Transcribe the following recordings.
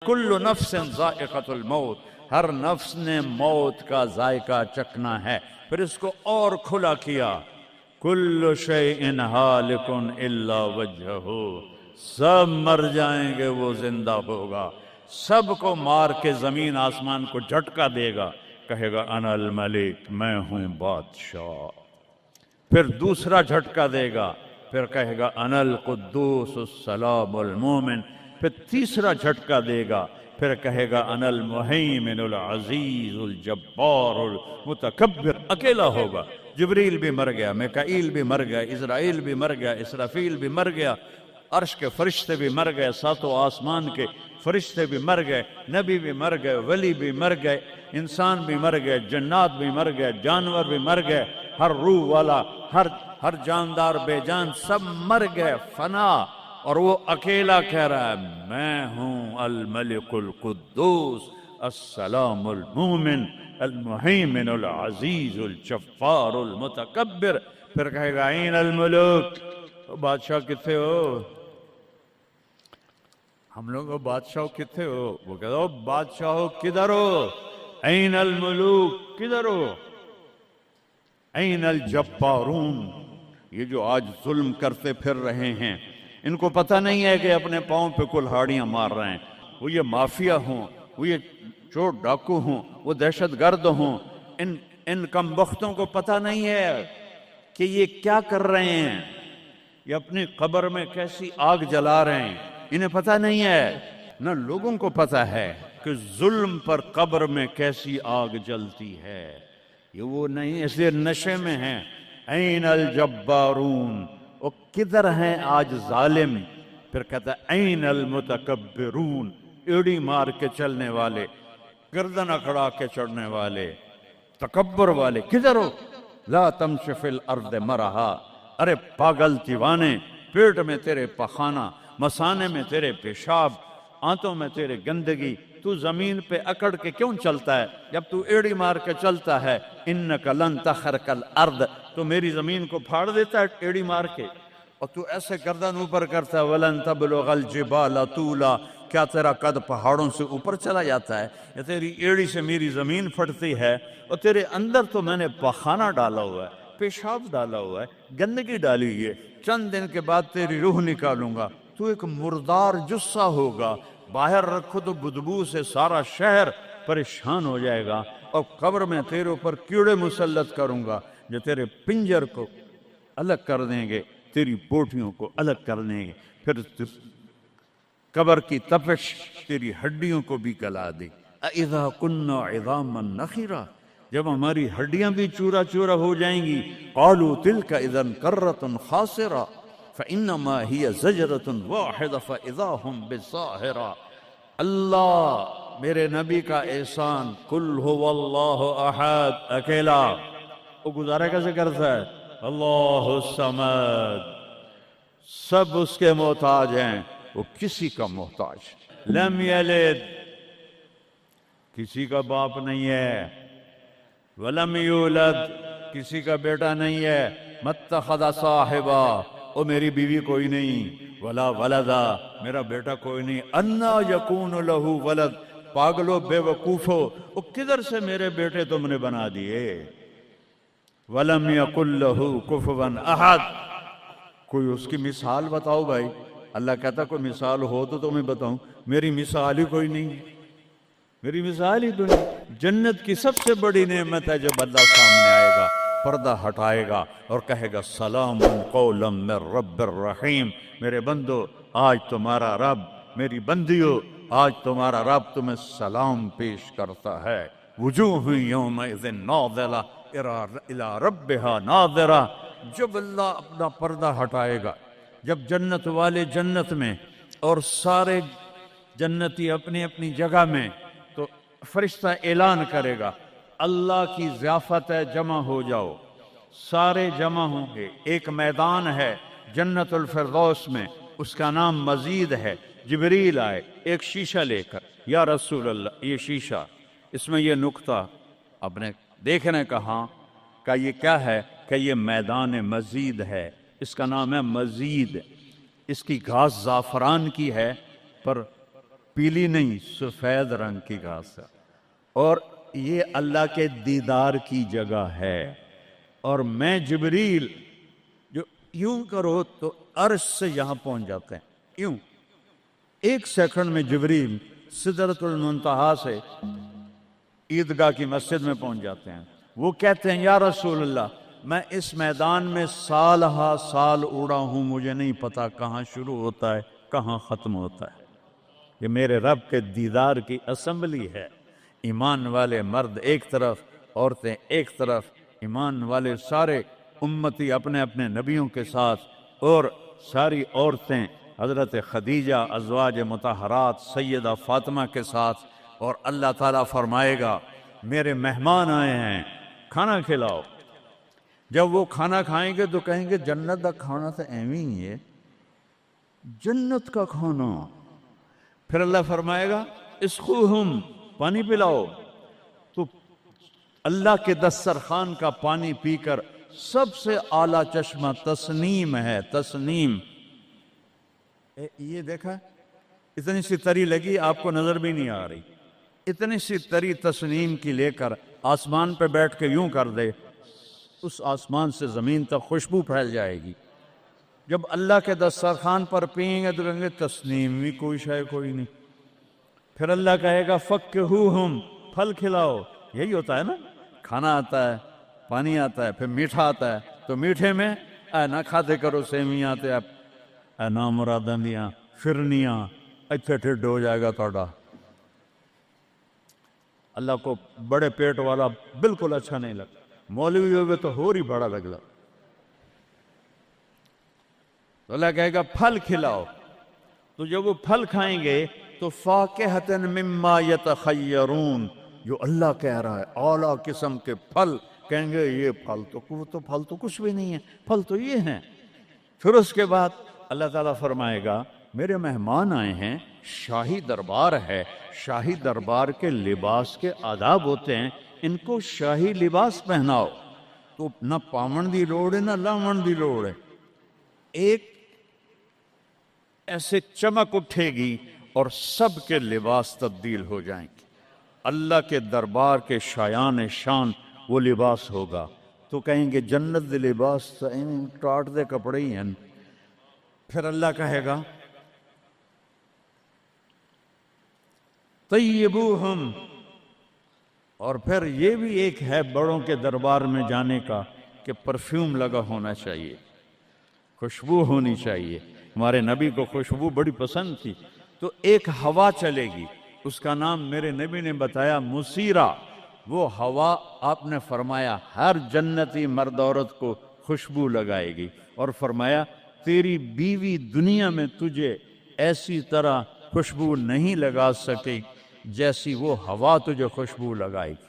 کل نفس ذائقۃ الموت، ہر نفس نے موت کا ذائقہ چکھنا ہے۔ پھر اس کو اور کھلا کیا، کل شیء ہالک الا وجہہ، سب مر جائیں گے وہ زندہ ہوگا، سب کو مار کے زمین آسمان کو جھٹکا دے گا، کہے گا انا الملک، میں ہوں بادشاہ۔ پھر دوسرا جھٹکا دے گا، پھر کہے گا انا القدوس السلام المومن، پھر تیسرا جھٹکا دے گا، پھر کہے گا انا المہیمن العزیز الجبار المتکبر۔ اکیلا ہوگا، جبریل بھی مر گیا، میکائیل بھی مر گیا، اسرائیل بھی مر گیا، اسرافیل بھی مر گیا، عرش کے فرشتے بھی مر گئے، ساتوں آسمان کے فرشتے بھی مر گئے، نبی بھی مر گئے، ولی بھی مر گئے، انسان بھی مر گئے، جنات بھی مر گئے، جانور بھی مر گئے، ہر روح والا، ہر جاندار بے جان سب مر گئے، فنا۔ اور وہ اکیلا کہہ رہا ہے میں ہوں الملک القدوس السلام المومن المہیمن العزیز الجبار المتکبر۔ پھر کہے گا این الملوک، بادشاہ کتنے ہو؟ ہم لوگ بادشاہ کتنے ہو؟ وہ کہتا ہو بادشاہ کدھر ہو؟ این الملوک، کدھر ہو؟ این الجبارون، یہ جو آج ظلم کرتے پھر رہے ہیں، ان کو پتہ نہیں ہے کہ اپنے پاؤں پہ کلہاڑیاں مار رہے ہیں، وہ یہ مافیا ہوں، وہ یہ چور ڈاکو ہوں، وہ دہشت گرد ہوں، ان کم بختوں کو پتہ نہیں ہے کہ یہ کیا کر رہے ہیں، یہ اپنی قبر میں کیسی آگ جلا رہے ہیں، انہیں پتہ نہیں ہے۔ نہ لوگوں کو پتہ ہے کہ ظلم پر قبر میں کیسی آگ جلتی ہے، یہ وہ نہیں، اس لیے نشے میں ہیں۔ این الجبارون، وہ کدھر ہیں آج ظالم؟ پھر کہتا ہے این المتکبرون، ایڑی مار کے چلنے والے، گردن اکڑا کے چڑھنے والے، تکبر والے، کدھر ہو؟ لا تمشی فی الارض مرحا، ارے پاگل دیوانے، پیٹ میں تیرے پخانہ، مثانے میں تیرے پیشاب، آنتوں میں تیرے گندگی، تو زمین پہ اکڑ کے کیوں چلتا ہے؟ جب تو ایڑی مار کے چلتا ہے، انک لن تخرق الارض، تو میری زمین کو پھاڑ دیتا ہے ایڑی مار کے، اور تو ایسے گردن اوپر کرتا ہے، ولن تبلغ الجبال طولا، کیا تیرا قد پہاڑوں سے اوپر چلا جاتا ہے؟ یا تیری ایڑی سے میری زمین پھٹتی ہے، اور تیرے اندر تو میں نے پخانہ ڈالا ہوا ہے، پیشاب ڈالا ہوا ہے، گندگی ڈالی ہوئی ہے، چند دن کے بعد تیری روح نکالوں گا، تو ایک مردار جثہ ہوگا، باہر رکھو تو بدبو سے سارا شہر پریشان ہو جائے گا، اور قبر میں تیرے اوپر کیڑے مسلط کروں گا جو تیرے پنجر کو الگ کر دیں گے، تیری بوٹیوں کو الگ کر دیں گے، پھر قبر کی تپش تیری ہڈیوں کو بھی گلا دے۔ اذا كنا عظاما نخرا، جب ہماری ہڈیاں بھی چورا چورا ہو جائیں گی، قالوا تلك اذا كرة خاسرة فانما هي زجرة واحدة فاذا هم بالساهرة۔ اللہ میرے نبی کا احسان، قل هو اللہ احد، اکیلا، وہ گزارا کیسے کرتا ہے؟ اللہ الصمد، سب اس کے محتاج ہیں، وہ کسی کا محتاج، لم یلد، کسی کا باپ نہیں ہے، ولم یولد، کسی کا بیٹا نہیں ہے، متخذ صاحبہ، او میری بیوی کوئی نہیں، ولا ولدا، میرا بیٹا کوئی نہیں، انا یکون لہ ولد، پاگلو بے وقوفو، او کدھر سے میرے بیٹے تم نے بنا دیے، ولم یکن لہ کفوا احد، کوئی اس کی مثال بتاؤ بھائی۔ اللہ کہتا کوئی مثال ہو تو تمہیں بتاؤں، میری مثال ہی کوئی نہیں، میری مثال ہی کوئی نہیں۔ جنت کی سب سے بڑی نعمت ہے جب اللہ سامنے آئے گا، پردہ ہٹائے گا اور کہے گا سلام قولا من رب الرحیم، میرے بندو آج تمہارا رب، میری بندیو آج تمہارا رب تمہیں سلام پیش کرتا ہے، وجوہ یومئذ ناظرہ الی ربہا ناظرہ۔ جب اللہ اپنا پردہ ہٹائے گا، جب جنت والے جنت میں اور سارے جنتی اپنی اپنی جگہ میں، تو فرشتہ اعلان کرے گا اللہ کی ضیافت ہے، جمع ہو جاؤ، سارے جمع ہوں گے، ایک میدان ہے جنت الفردوس میں، اس کا نام مزید ہے، جبریل آئے ایک شیشہ لے کر، یا رسول اللہ یہ شیشہ، اس میں یہ نقطہ آپ نے دیکھنے کہا کہ یہ کیا ہے، کہ یہ میدان مزید ہے، اس کا نام ہے مزید، اس کی گھاس زعفران کی ہے، پر پیلی نہیں، سفید رنگ کی گھاس ہے، اور یہ اللہ کے دیدار کی جگہ ہے۔ اور میں جبریل جو یوں کرو تو عرش سے یہاں پہنچ جاتے ہیں، یوں 1 سیکنڈ میں جبریل سدرۃ المنتہا سے عیدگاہ کی مسجد میں پہنچ جاتے ہیں۔ وہ کہتے ہیں یا رسول اللہ، میں اس میدان میں سال ہا سال اڑا ہوں، مجھے نہیں پتا کہاں شروع ہوتا ہے کہاں ختم ہوتا ہے۔ یہ میرے رب کے دیدار کی اسمبلی ہے، ایمان والے مرد ایک طرف، عورتیں ایک طرف، ایمان والے سارے امتی اپنے اپنے نبیوں کے ساتھ، اور ساری عورتیں حضرت خدیجہ ازواج مطہرات سیدہ فاطمہ کے ساتھ، اور اللہ تعالیٰ فرمائے گا میرے مہمان آئے ہیں کھانا کھلاؤ۔ جب وہ کھانا کھائیں گے تو کہیں گے جنت کا کھانا تو ایویں ہی ہے، جنت کا کھانا۔ پھر اللہ فرمائے گا اسقوہم، پانی پلاؤ، تو اللہ کے دسترخوان کا پانی پی کر سب سے اعلیٰ چشمہ تسنیم ہے، تسنیم۔ یہ دیکھا اتنی سی تری لگی آپ کو نظر بھی نہیں آ رہی، اتنی سی تری تسنیم کی لے کر آسمان پہ بیٹھ کے یوں کر دے، اس آسمان سے زمین تک خوشبو پھیل جائے گی۔ جب اللہ کے دسترخوان پر پئیں گے تو کہیں گے تسنیم بھی کوئی شے کوئی نہیں۔ پھر اللہ کہے گا فکہوہم، پھل کھلاؤ۔ یہی ہوتا ہے نا، کھانا آتا ہے، پانی آتا ہے، پھر میٹھا آتا ہے، تو میٹھے میں اے نہ کھاتے کرو سیویاں تے اے نامراداں دیاں فرنیاں، اتھے ٹھڈ ہو جائے گا تھوڑا۔ اللہ کو بڑے پیٹ والا بالکل اچھا نہیں لگتا، مولوی ہوگے تو اور ہی بڑا لگتا۔ تو اللہ کہے گا پھل کھلاؤ، تو جب وہ پھل کھائیں گے تو فاکہۃ مما یتخیرون، جو اللہ کہہ رہا ہے اعلیٰ قسم کے پھل، کہیں گے یہ پھل تو کچھ بھی نہیں ہے، پھل تو یہ ہیں۔ پھر اس کے بعد اللہ تعالیٰ فرمائے گا میرے مہمان آئے ہیں، شاہی دربار ہے، شاہی دربار کے لباس کے آداب ہوتے ہیں، ان کو شاہی لباس پہناؤ۔ تو نہ پامن دی لوڑ ہے نہ لامن دی لوڑ ہے، ایک ایسے چمک اٹھے گی اور سب کے لباس تبدیل ہو جائیں گے۔ اللہ کے دربار کے شایان شان وہ لباس ہوگا، تو کہیں گے جنت دے لباس ٹاٹ دے کپڑے ہی ہیں۔ پھر اللہ کہے گا طیبوہم، اور پھر یہ بھی ایک ہے بڑوں کے دربار میں جانے کا کہ پرفیوم لگا ہونا چاہیے، خوشبو ہونی چاہیے۔ ہمارے نبی کو خوشبو بڑی پسند تھی، تو ایک ہوا چلے گی، اس کا نام میرے نبی نے بتایا مسیرہ۔ وہ ہوا آپ نے فرمایا ہر جنتی مرد عورت کو خوشبو لگائے گی، اور فرمایا تیری بیوی دنیا میں تجھے ایسی طرح خوشبو نہیں لگا سکے جیسی وہ ہوا تجھے خوشبو لگائے گی۔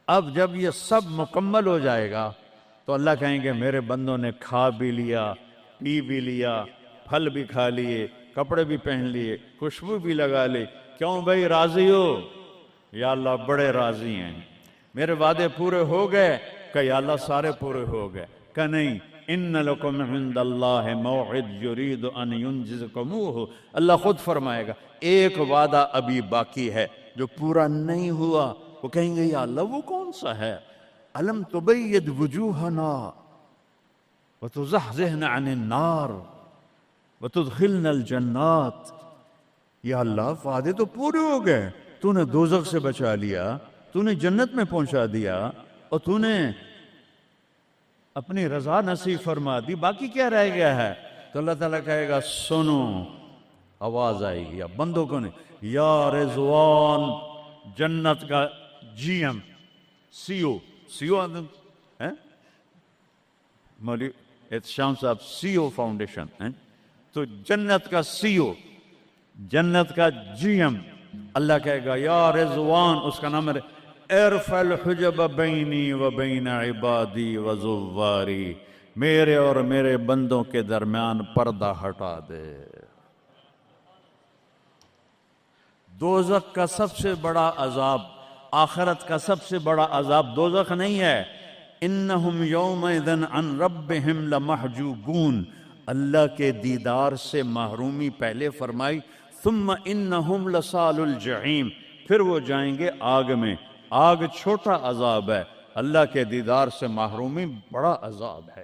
اب جب یہ سب مکمل ہو جائے گا تو اللہ کہیں گے میرے بندوں نے کھا بھی لیا، پی بھی لیا، پھل بھی کھا لیے، کپڑے بھی پہن لیے، خوشبو بھی لگا لی، کیوں بھائی راضی ہو؟ یا اللہ بڑے راضی ہیں، میرے وعدے پورے ہو گئے؟ کہ یا اللہ سارے پورے ہو گئے۔ کہ نہیں، ان لکم عند اللہ موعد یرید ان ینجزکموہ، اللہ خود فرمائے گا ایک وعدہ ابھی باقی ہے جو پورا نہیں ہوا۔ وہ کہیں گے یا اللہ وہ کون سا ہے؟ الم تبید وجوہنا وتزحزحنا عن النار وتدخلنا الجنات۔ یا اللہ وعدے تو پورے ہو گئے، تو نے دوزخ سے بچا لیا، تو نے جنت میں پہنچا دیا، اور تو نے اپنی رضا نصیب فرما دی، باقی کیا رہ گیا ہے؟ تو اللہ تعالیٰ کہے گا سنو، آواز آئے گی اب بندوں کو نہیں، یا رضوان، جنت کا جی ایم، سی او مولوی احتشام صاحب سی او فاؤنڈیشن، تو جنت کا سی او، جنت کا جی ایم، اللہ کہے گا یا رضوان، اس کا نام ہے ارفع الحجب بینی و بین عبادی و زواری، میرے اور میرے بندوں کے درمیان پردہ ہٹا دے۔ دوزخ کا سب سے بڑا عذاب، آخرت کا سب سے بڑا عذاب دوزخ نہیں ہے، انہم یومئذ عن ربہم لمحجوبون، اللہ کے دیدار سے محرومی پہلے فرمائی، ثم انہم لصال الجحیم، پھر وہ جائیں گے آگ میں۔ آگ چھوٹا عذاب ہے، اللہ کے دیدار سے محرومی بڑا عذاب ہے۔